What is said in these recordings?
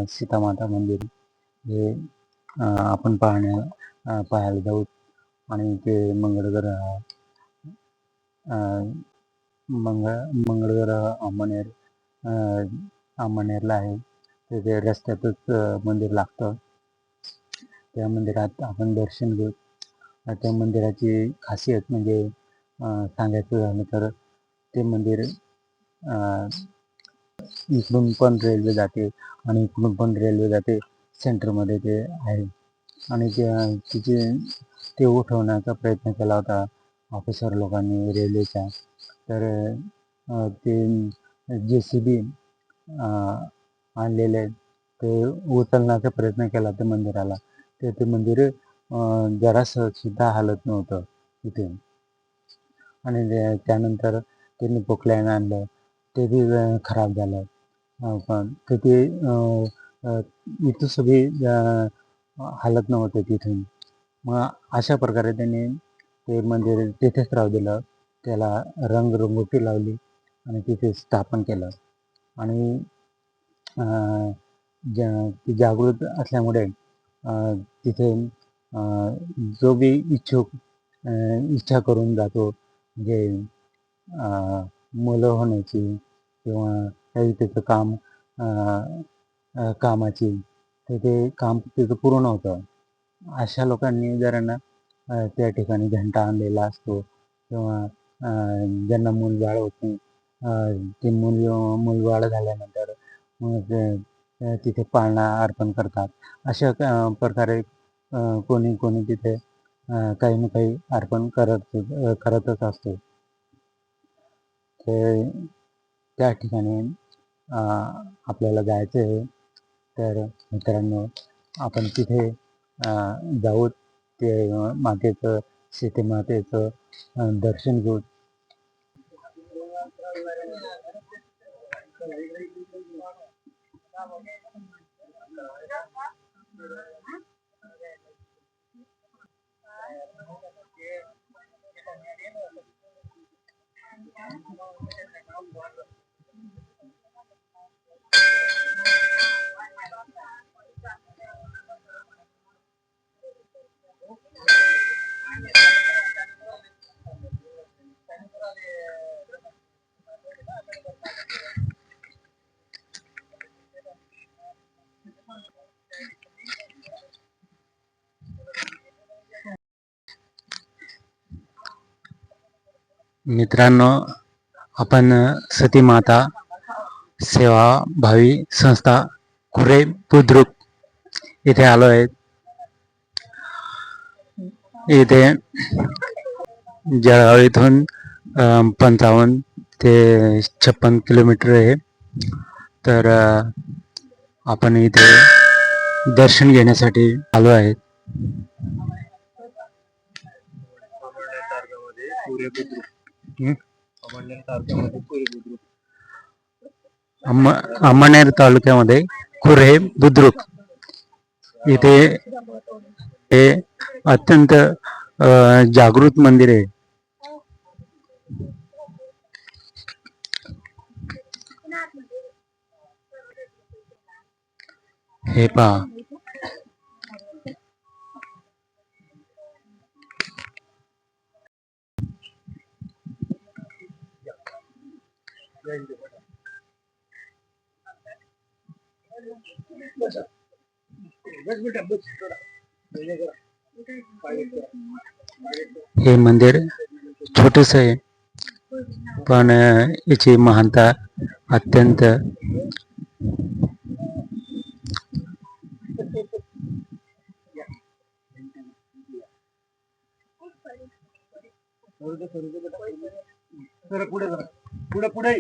सीतामाता मंदिर हे आपण पाहायला जाऊ. आणि ते मंगळग्रह अंमळनेरला आहे. ते रस्त्यातच मंदिर लागतं. त्या मंदिरात आपण दर्शन घेऊ. त्या मंदिराची खासियत म्हणजे सांगायचं झालं तर ते मंदिर इकडून पण रेल्वे जाते आणि इकडून पण रेल्वे जाते. सेंटरमध्ये ते आहे. आणि ते उठवण्याचा प्रयत्न केला होता ऑफिसर लोकांनी रेल्वेच्या. तर ते JCB आणलेले ते उचलण्याचा प्रयत्न केला त्या मंदिराला. ते मंदिर जरासं सुद्धा हालत नव्हतं तिथे. आणि त्यानंतर त्यांनी पोकलॅन आणलं, ते बी खराब झालं. पण ते इथं सगळी हालत नव्हते तिथून. मग अशा प्रकारे त्यांनी ते मंदिर तिथेच राहू दिलं. त्याला रंगरंगोटी लावली आणि तिथे स्थापन केलं. आणि ती जागृत असल्यामुळे तिथे जो बी इच्छा करून जातो, म्हणजे मुलं होण्याची किंवा काही त्याचं कामाची, ते काम तिथं पूर्ण होतं. अशा लोकांनी जर त्या ठिकाणी घंटा आणलेला असतो किंवा ज्यांना मूलबाळ होत नाही, ते मूलबाळ झाल्यानंतर मग तिथे पाळणा अर्पण करतात. अशा प्रकारे कोणी कोणी तिथे काही ना काही अर्पण करतच असतो. त्या ठिकाणी आपल्याला जायचं आहे. तर मित्रांनो, आपण तिथे जाऊ. ते मातेचं, सीतेमातेचं दर्शन घेऊ. मित्रांनो, आपण सती माता सेवाभावी संस्था खुरे बुद्रुक इथे आलो आहे. इथे जळगाव इथून 55 ते 56 किलोमीटर आहे. तर आपण इथे दर्शन घेण्यासाठी आलो आहे. अंमळनेर तालुक्यामध्ये खुरे बुद्रुक इथे हे अत्यंत जागृत मंदिर आहे. हे पहा, हे मंदिर छोटस आहे, पण याची महानता अत्यंत पुढे पुढे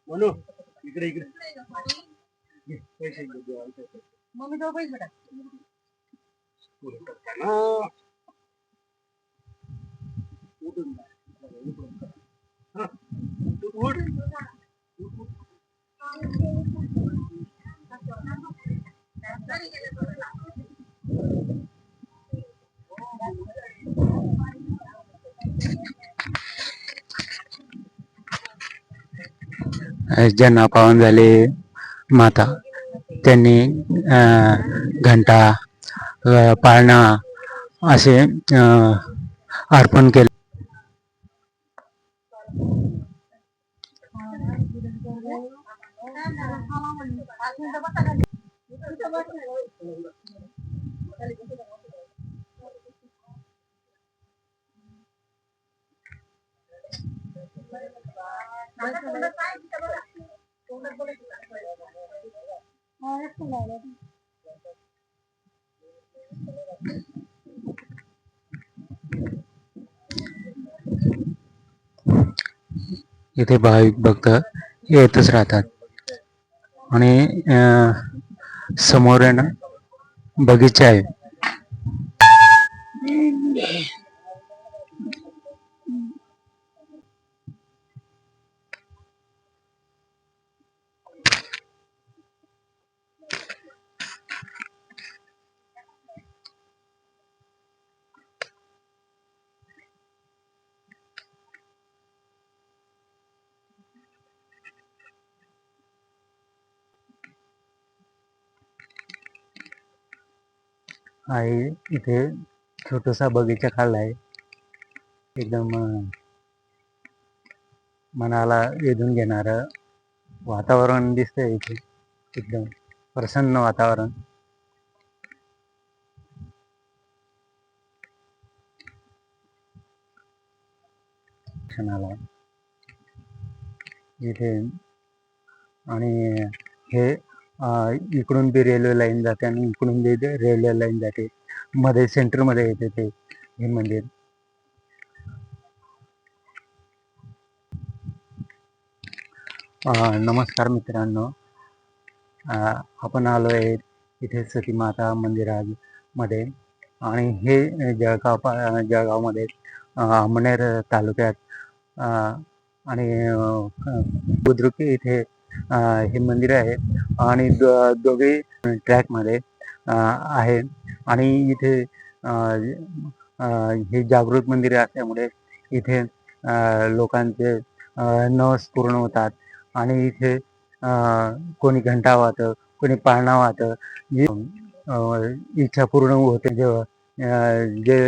म्हणू इकडे इकडे मम्मी जाऊ पाहिजे बेटा. ज्यांना पावन झाले माता, त्यांनी घंटा पाळणा असे अर्पण केले. इथे भाविक भक्त येतच राहतात आणि समोर आहे ना बगीचा आहे. आहे इथे छोटासा बगीचा काढलाय. एकदम मनाला वेधून घेणार वातावरण दिसतंय इथे. एकदम प्रसन्न वातावरण. क्षणाला इथे आणि हे इकडून बी रेल्वे लाईन जाते आणि इकडून बी रेल्वे लाईन जाते. मध्ये सेंटर मध्ये येते ते हे मंदिर. नमस्कार मित्रांनो, आपण आलो आहे इथे सती माता मंदिरामध्ये आणि हे जळगावमध्ये अमनेर तालुक्यात आणि बुद्रुक इथे हे मंदिर आहे आणि दोघे ट्रॅकमध्ये आहे आणि इथे हे जागृत मंदिर असल्यामुळे इथे लोकांचे नवस पूर्ण होतात आणि इथे कोणी घंटा वाहतं, कोणी पाळणा वाहतं. जी इच्छा पूर्ण होते जेव्हा जे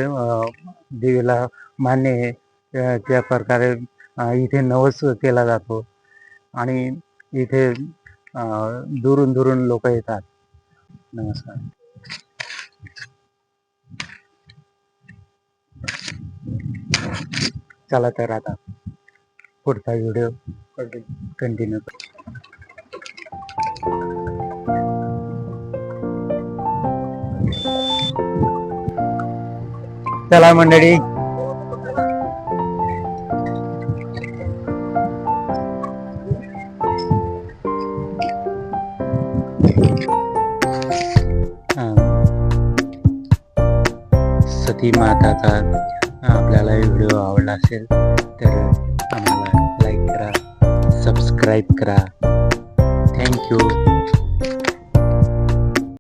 देवीला मान्य आहे त्या प्रकारे इथे नवस केला जातो आणि इथे दुरून दुरून लोक येतात. नमस्कार. चला तर आता पुढचा व्हिडिओ कंटिन्यू. चला मंडळी, सती माताचा आपल्याला व्हिडिओ आवडला असेल तर आम्हाला लाईक करा, सबस्क्राईब करा. थँक्यू.